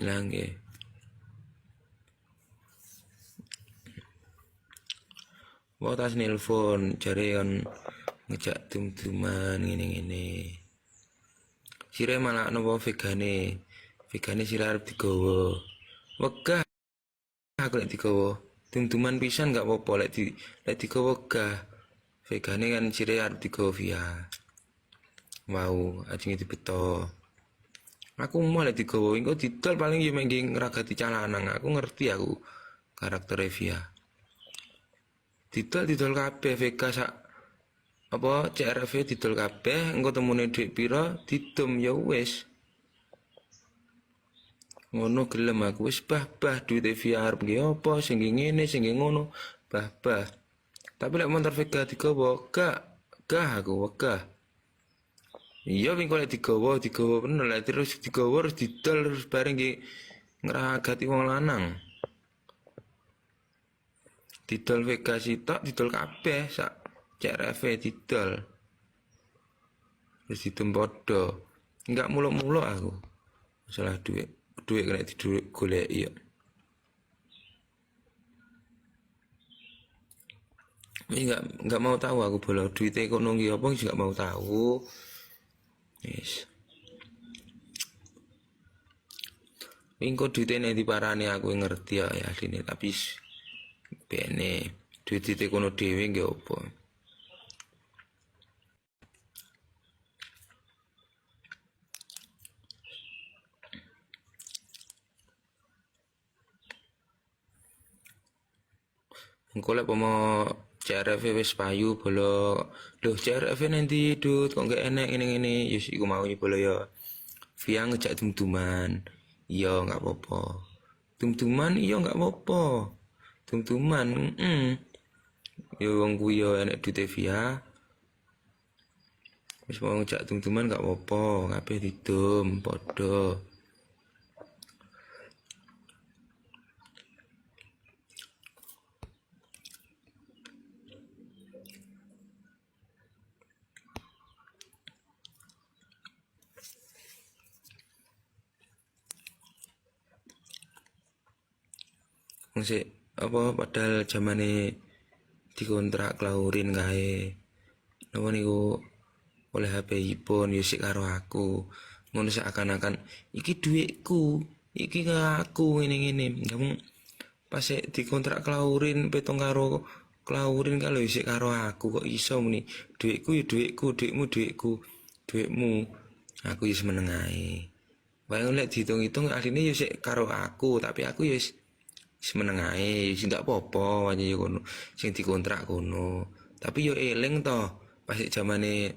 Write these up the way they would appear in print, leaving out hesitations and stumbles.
Ilang nggih. Wah tas nelpon jare kon ngejak tum-tuman ngene-ngene. Sire malah nopo vegane. Vegane sire arep digawa. Wegah aku lek digawa. Tum-tuman pisan gak apa-apa lek digawa wegah. Vegane kan sire arep digawa via. Mau ajeng dibeto. Aku mau lek digawa engko didol paling yo mek ngragati calanang. Aku ngerti aku karakter via. Didol kabeh vega sak apa CRV didol kabeh engko temune dhuwit pira didum ya wis ngono gelem aku wis bah duit via arep nggih apa sing ngene sing ngono bah tapi lek motor vega digawa gak aku wegah iya wing lek digawa bener lek terus digawa terus didol terus bareng nggih ngragati wong lanang didol vega sitok didol kabeh sak CRV didol terus didem podo enggak muluk-muluk aku masalah duit kena duit golek iya enggak mau tahu aku bola duitnya kok nunggu apa enggak mau tahu yes ingko duitnya nanti parane aku ngerti ya asline tapi bene duit kono dhewe nggih apa engko lek pomo CRV wis payu bola lho CRV nanti dut kok gak enek ngene-ngene ya iku mau bola ya via ngejak tum-tuman iya gak apa-apa tum-tuman iya gak apa-apa tum-tuman ya wong kuwi ya enek duit via wis mau ngejak tum-tuman gak apa-apa kabeh didum padha Masih apa padahal zamane dikontrak Klaurin kae. Napa niku oleh HP ipun yo sik karo aku. Ngono seakan-akan iki dhuwitku, iki aku ngene-ngene. Kamu pas dikontrak Klaurin petong karo Klaurin kalau isik karo aku kok iso muni dhuwitku yo dhuwitku, dhuwitmu dhuwitku, dhuwitmu. Aku wis meneng ae. Wae lek diitung-itung asline yo sik karo aku, tapi aku yo meneng ae sing gak apa-apa wae yo kono sing dikontrak kono tapi yo eling to pas zamane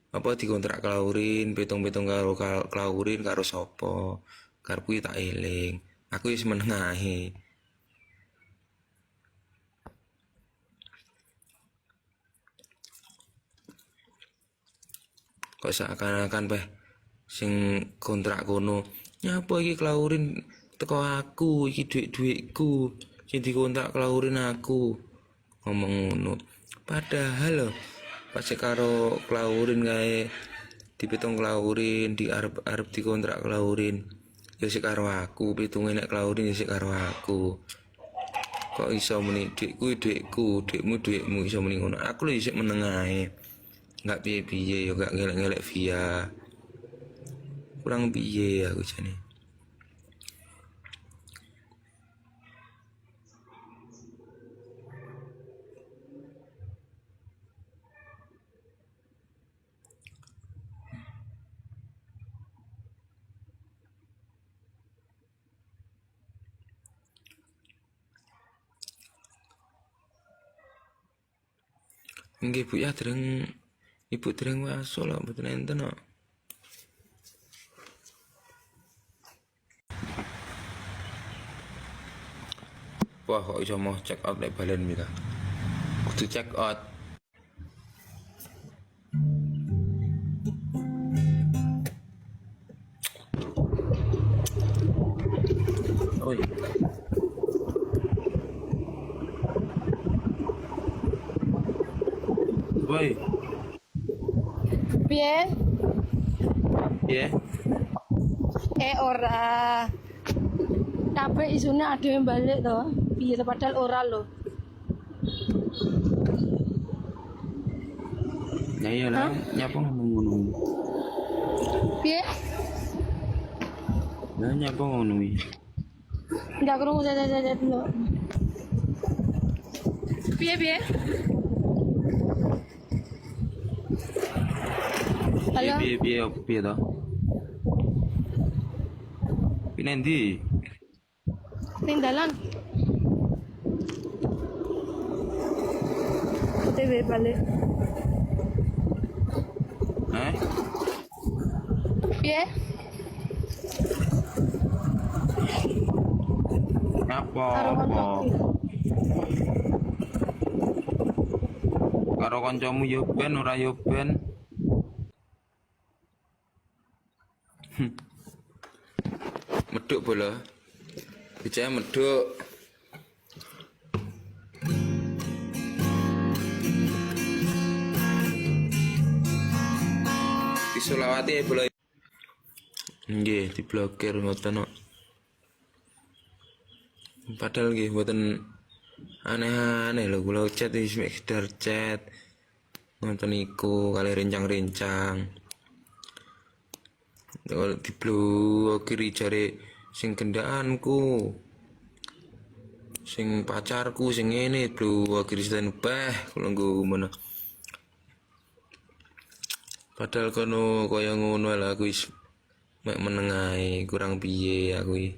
apa dikontrak Klaurin petong-petong karo Klaurin karo sapa karepku tak eling aku wis meneng ae kok seakan-akan sing kontrak kono nyapa iki Klaurin teko aku iki dhuwitku sing dikontrak Klaurin aku ngomong ngono padahal lho pas karo Klaurin kae dipetong Klaurin di arep dikontrak Klaurin ya sik karo aku pitung nek Klaurin ya sik karo aku kok iso muni dhuwitku dhuwitmu iso muni ngono aku lho isih meneng ae enggak piye-piye ya gak ngelek-ngelek via kurang piye aku jane nggih Bu ya ibu dereng waso lho mboten enten kok. Wah kok iso mau check out lek balen mita. Kudu check out. Oi. Woi. Piye? Piye? Ora. kabeh isune ada yang balik to. Piye to padahal ora lho. Ya iyalah, nyapa ngomong ngono. Piye? Lah nyapa ngono iki? Ndak krungu jajan dulu. Piye? Halo. Piye to? Pine ndi? Ning dalan. OTW balik. Piye? Apa? Karo koncoku. Karo kancamu yo ben ora yo ben. Meduk bola. Bicara meduk. Di Sulawati bola. Nggih, diblokir ngoten kok. Padahal nggih mboten aneh-aneh lho, kula chat wis sekedar chat. Ngoten niku kali rencang-rencang. Kalau diblokir jare sing kendhaanku. Sing pacarku sing ngene blokir sing beh kula nggo mana. Padahal kono kaya ngono lho aku wis mek meneng ae, kurang piye aku iki.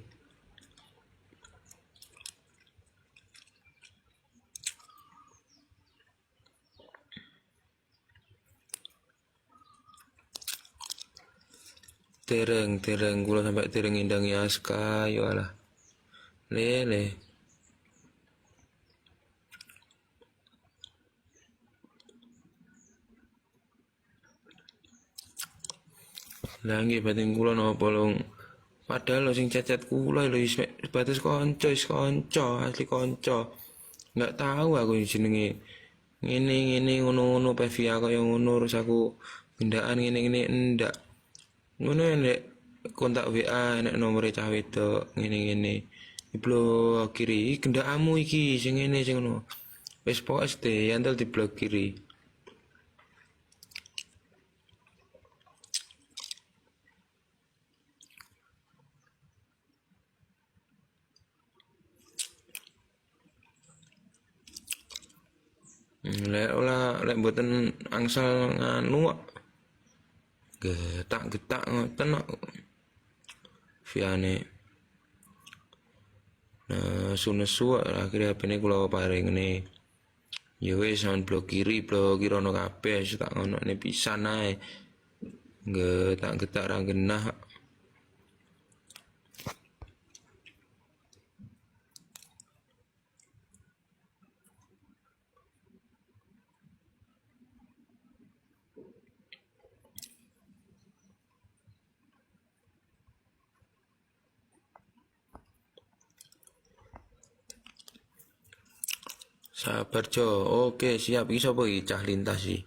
Tereng kula sampai tereng ngindangi Aska yo alah. Lele. Lah nggih batin kula napa long. Padahal lho sing cacat kula lho wis batas kanca, asli kanca. Enggak tahu aku jenenge ngene ngono Pevia kaya ngono terus aku gendaan ngene ndak. Ngono nek kontak WA nek nomor cah wedok ngene. Diblokiri gendakamu iki sing ngene sing ngono. Wis pokoke yantel diblokiri. Lek mboten angsal nganu kok. Getak ngoten kok. Viane. Nah, sunesu akhirnya HP-ne kula paringne. Ya wis sampean blokir ono kabeh tak ngonokne pisan ae. Getak ra genah. Sabar Jo, oke siap iki sapa iki cah lintas iki.